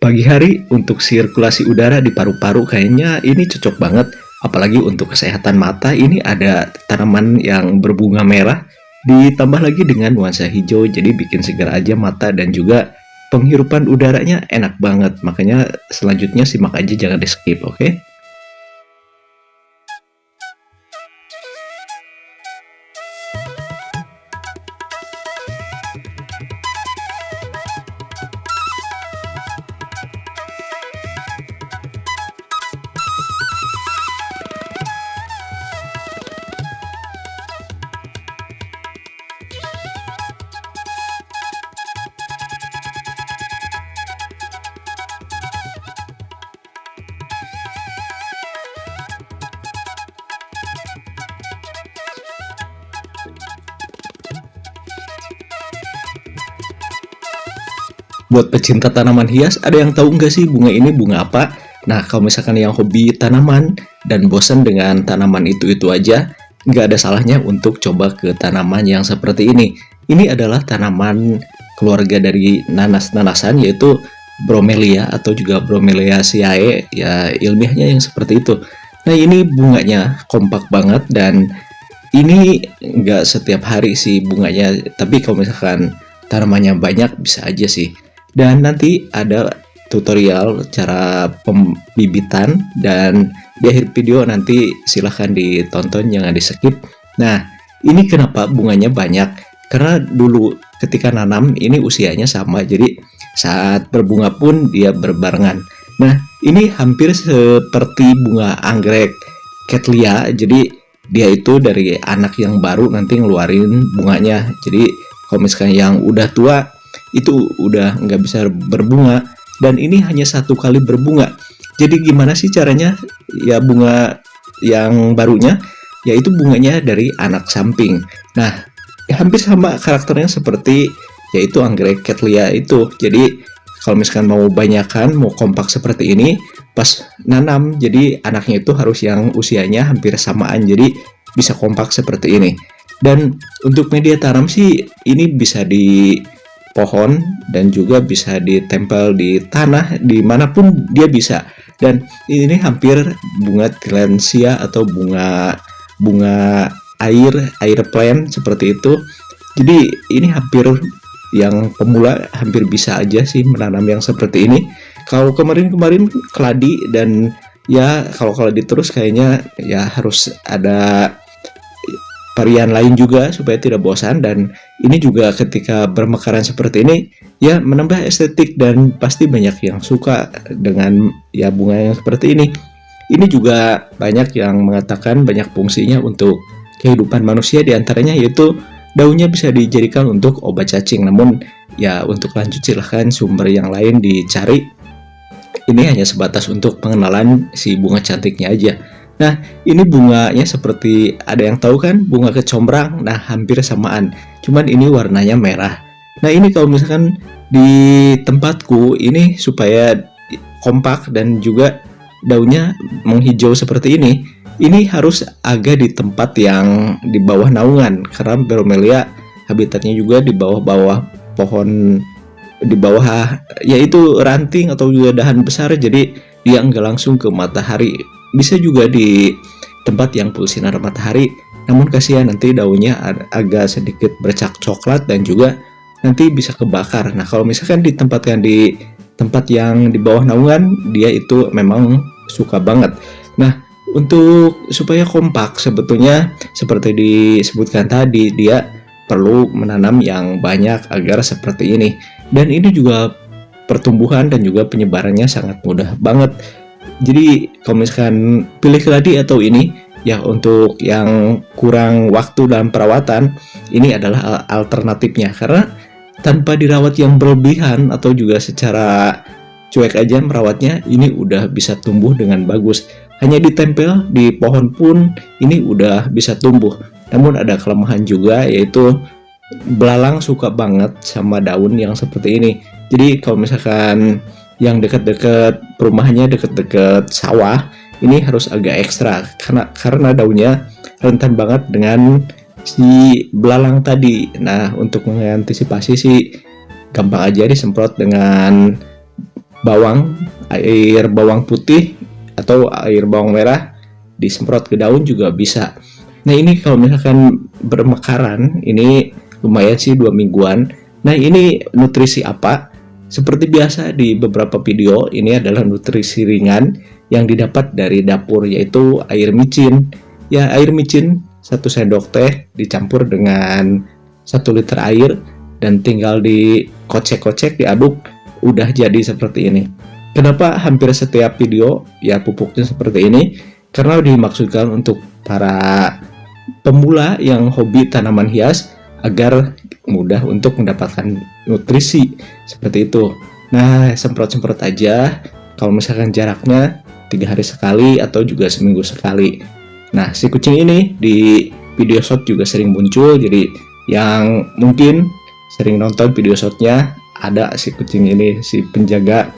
Pagi hari untuk sirkulasi udara di paru-paru kayaknya ini cocok banget. Apalagi untuk kesehatan mata, ini ada tanaman yang berbunga merah ditambah lagi dengan nuansa hijau, jadi bikin segar aja mata dan juga penghirupan udaranya enak banget. Makanya selanjutnya simak aja, jangan di skip, oke? Buat pecinta tanaman hias, ada yang tahu nggak sih bunga ini bunga apa? Nah, kalau misalkan yang hobi tanaman dan bosan dengan tanaman itu-itu aja, nggak ada salahnya untuk coba ke tanaman yang seperti ini. Ini adalah tanaman keluarga dari nanas-nanasan, yaitu Bromelia atau juga Bromeliaceae, ya ilmiahnya yang seperti itu. Nah, ini bunganya kompak banget dan ini nggak setiap hari sih bunganya, tapi kalau misalkan tanamannya banyak bisa aja sih. Dan nanti ada tutorial cara pembibitan dan di akhir video nanti silahkan ditonton, jangan di skip. Nah, ini kenapa bunganya banyak? Karena dulu ketika nanam ini usianya sama, jadi saat berbunga pun dia berbarengan. Nah, ini hampir seperti bunga anggrek Cattleya, jadi dia itu dari anak yang baru nanti ngeluarin bunganya. Jadi kalau misalkan yang udah tua itu udah nggak bisa berbunga, dan ini hanya satu kali berbunga. Jadi gimana sih caranya? Ya bunga yang barunya yaitu bunganya dari anak samping. Nah, hampir sama karakternya seperti yaitu anggrek Cattleya itu. Jadi kalau misalkan mau banyakan, mau kompak seperti ini, pas nanam jadi anaknya itu harus yang usianya hampir samaan, jadi bisa kompak seperti ini. Dan untuk media tanam sih ini bisa di pohon dan juga bisa ditempel di tanah, dimanapun dia bisa. Dan ini hampir bunga Tillandsia atau bunga air plant seperti itu. Jadi ini hampir yang pemula hampir bisa aja sih menanam yang seperti ini. Kalau kemarin-kemarin keladi, dan ya kalau keladi terus kayaknya ya harus ada varian lain juga supaya tidak bosan. Dan ini juga ketika bermekaran seperti ini ya menambah estetik dan pasti banyak yang suka dengan ya bunga yang seperti ini. Ini juga banyak yang mengatakan banyak fungsinya untuk kehidupan manusia, diantaranya yaitu daunnya bisa dijadikan untuk obat cacing. Namun ya untuk lanjut silahkan sumber yang lain dicari. Ini hanya sebatas untuk pengenalan si bunga cantiknya aja. Nah, ini bunganya seperti, ada yang tahu kan bunga kecombrang? Nah, hampir samaan. Cuman ini warnanya merah. Nah, ini kalau misalkan di tempatku ini supaya kompak dan juga daunnya menghijau seperti ini harus agak di tempat yang di bawah naungan, karena Bromelia habitatnya juga di bawah-bawah pohon, di bawah yaitu ranting atau juga dahan besar, jadi dia nggak langsung ke matahari. Bisa juga di tempat yang full sinar matahari, namun kasihan nanti daunnya agak sedikit bercak coklat dan juga nanti bisa kebakar. Nah, kalau misalkan ditempatkan di tempat yang di bawah naungan, dia itu memang suka banget. Nah, untuk supaya kompak sebetulnya seperti disebutkan tadi, dia perlu menanam yang banyak agar seperti ini. Dan ini juga pertumbuhan dan juga penyebarannya sangat mudah banget. Jadi kalau misalkan pilih keladi atau ini ya untuk yang kurang waktu dalam perawatan, ini adalah alternatifnya, karena tanpa dirawat yang berlebihan atau juga secara cuek aja merawatnya, ini udah bisa tumbuh dengan bagus. Hanya ditempel di pohon pun ini udah bisa tumbuh. Namun ada kelemahan juga, yaitu belalang suka banget sama daun yang seperti ini. Jadi kalau misalkan yang dekat-dekat rumahnya, dekat-dekat sawah, ini harus agak ekstra karena daunnya rentan banget dengan si belalang tadi. Nah, untuk mengantisipasi sih gampang aja disemprot dengan air bawang putih atau air bawang merah disemprot ke daun juga bisa. Nah ini kalau misalkan bermekaran, ini lumayan sih 2 mingguan. Nah ini nutrisi apa? Seperti biasa di beberapa video, ini adalah nutrisi ringan yang didapat dari dapur, yaitu air micin. Ya, air micin 1 sendok teh dicampur dengan 1 liter air dan tinggal dikocek-kocek, diaduk, udah jadi seperti ini. Kenapa hampir setiap video ya pupuknya seperti ini? Karena dimaksudkan untuk para pemula yang hobi tanaman hias agar mudah untuk mendapatkan nutrisi seperti itu. Nah, semprot-semprot aja. Kalau misalkan jaraknya 3 hari sekali atau juga seminggu sekali. Nah, si kucing ini di video shot juga sering muncul. Jadi yang mungkin sering nonton video shotnya, ada si kucing ini, si penjaga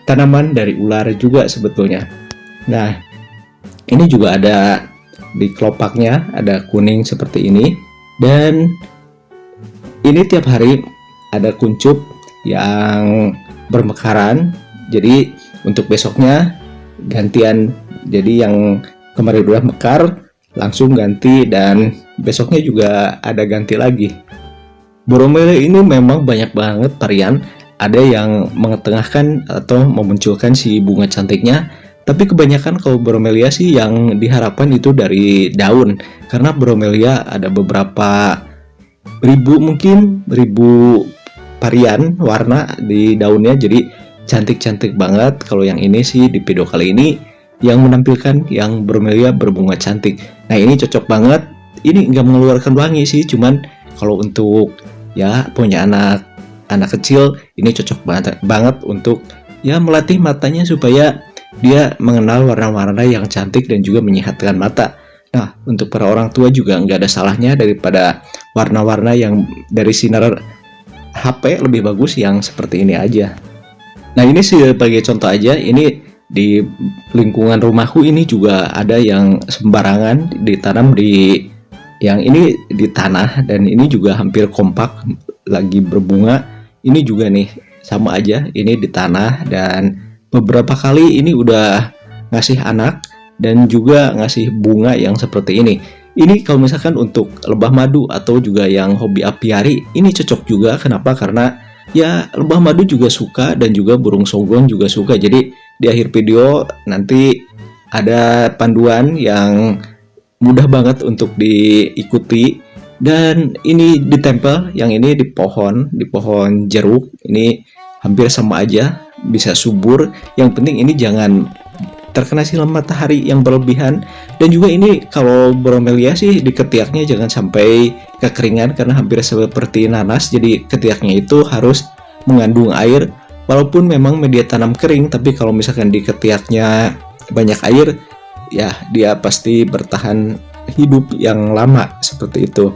tanaman dari ular juga sebetulnya. Nah, ini juga ada di kelopaknya, ada kuning seperti ini. Dan ini tiap hari ada kuncup yang bermekaran. Jadi untuk besoknya gantian. Jadi yang kemarin udah mekar langsung ganti, dan besoknya juga ada ganti lagi. Bromelia ini memang banyak banget varian. Ada yang mengetengahkan atau memunculkan si bunga cantiknya, tapi kebanyakan kalau bromelia sih yang diharapkan itu dari daun. Karena bromelia ada beberapa ribu varian warna di daunnya, jadi cantik-cantik banget. Kalau yang ini sih di video kali ini yang menampilkan yang bromelia berbunga cantik. Nah ini cocok banget. Ini nggak mengeluarkan wangi sih, cuman kalau untuk ya punya anak kecil ini cocok banget untuk ya melatih matanya supaya dia mengenal warna-warna yang cantik dan juga menyehatkan mata. Nah, untuk para orang tua juga nggak ada salahnya daripada warna-warna yang dari sinar HP lebih bagus yang seperti ini aja. Nah, ini sebagai contoh aja, ini di lingkungan rumahku ini juga ada yang sembarangan ditanam yang ini di tanah, dan ini juga hampir kompak lagi berbunga. Ini juga nih sama aja, ini di tanah, dan beberapa kali ini udah ngasih anak dan juga ngasih bunga yang seperti ini. Ini kalau misalkan untuk lebah madu atau juga yang hobi apiari, ini cocok juga. Kenapa? Karena ya lebah madu juga suka dan juga burung sogong juga suka. Jadi di akhir video nanti ada panduan yang mudah banget untuk diikuti. Dan ini ditempel, yang ini di pohon jeruk. Ini hampir sama aja, bisa subur. Yang penting ini jangan terkena sinar matahari yang berlebihan. Dan juga ini kalau bromelia sih di ketiaknya jangan sampai kekeringan, karena hampir seperti nanas. Jadi ketiaknya itu harus mengandung air. Walaupun memang media tanam kering, tapi kalau misalkan di ketiaknya banyak air, ya dia pasti bertahan hidup yang lama seperti itu.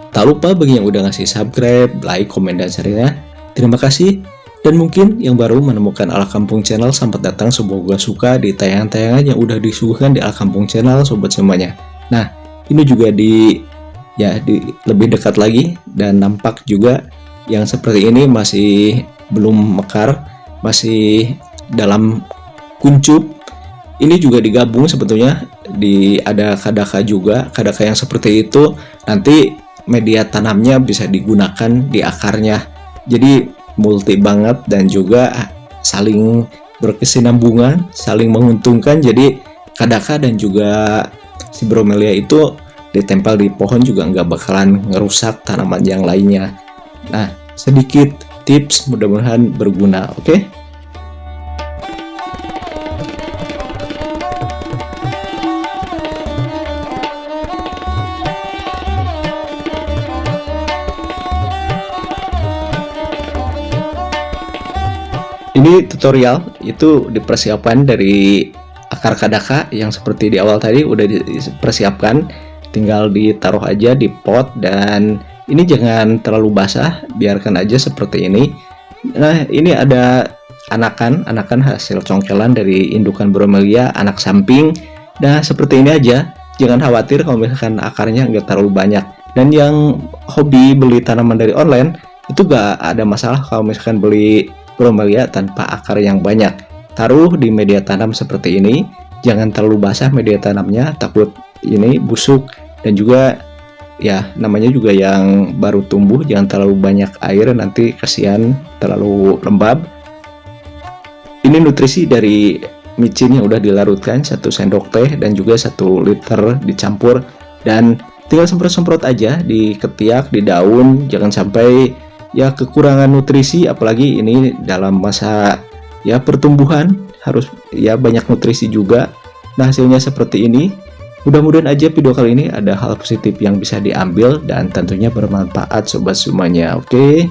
Tak lupa bagi yang udah ngasih subscribe, like, komen, dan share-nya, terima kasih. Dan mungkin yang baru menemukan Ala Kampung Channel, selamat datang, semoga suka di tayangan-tayangan yang udah disuguhkan di Ala Kampung Channel, sobat semuanya. Nah, ini juga di lebih dekat lagi, dan nampak juga yang seperti ini masih belum mekar, masih dalam kuncup. Ini juga digabung sebetulnya, ada kadaka juga, kadaka yang seperti itu nanti media tanamnya bisa digunakan di akarnya. Jadi multi banget dan juga saling berkesinambungan, saling menguntungkan. Jadi kadaka dan juga si bromelia itu ditempel di pohon juga nggak bakalan ngerusak tanaman yang lainnya. Nah, sedikit tips, mudah-mudahan berguna, oke? Ini tutorial itu dipersiapkan dari akar kadaka yang seperti di awal tadi udah dipersiapkan, tinggal ditaruh aja di pot, dan ini jangan terlalu basah, biarkan aja seperti ini. Nah, ini ada anakan hasil congkelan dari indukan bromelia, anak samping. Nah, seperti ini aja, jangan khawatir kalau misalkan akarnya nggak terlalu banyak. Dan yang hobi beli tanaman dari online itu nggak ada masalah kalau misalkan beli bromelia tanpa akar yang banyak. Taruh di media tanam seperti ini. Jangan terlalu basah media tanamnya, takut ini busuk, dan juga ya namanya juga yang baru tumbuh, jangan terlalu banyak air, nanti kasihan terlalu lembab. Ini nutrisi dari micin yang udah dilarutkan, 1 sendok teh dan juga 1 liter dicampur, dan tinggal semprot-semprot aja di ketiak, di daun. Jangan sampai ya kekurangan nutrisi, apalagi ini dalam masa ya pertumbuhan, harus ya banyak nutrisi juga. Nah, hasilnya seperti ini. Mudah-mudahan aja video kali ini ada hal positif yang bisa diambil dan tentunya bermanfaat sobat semuanya. Oke.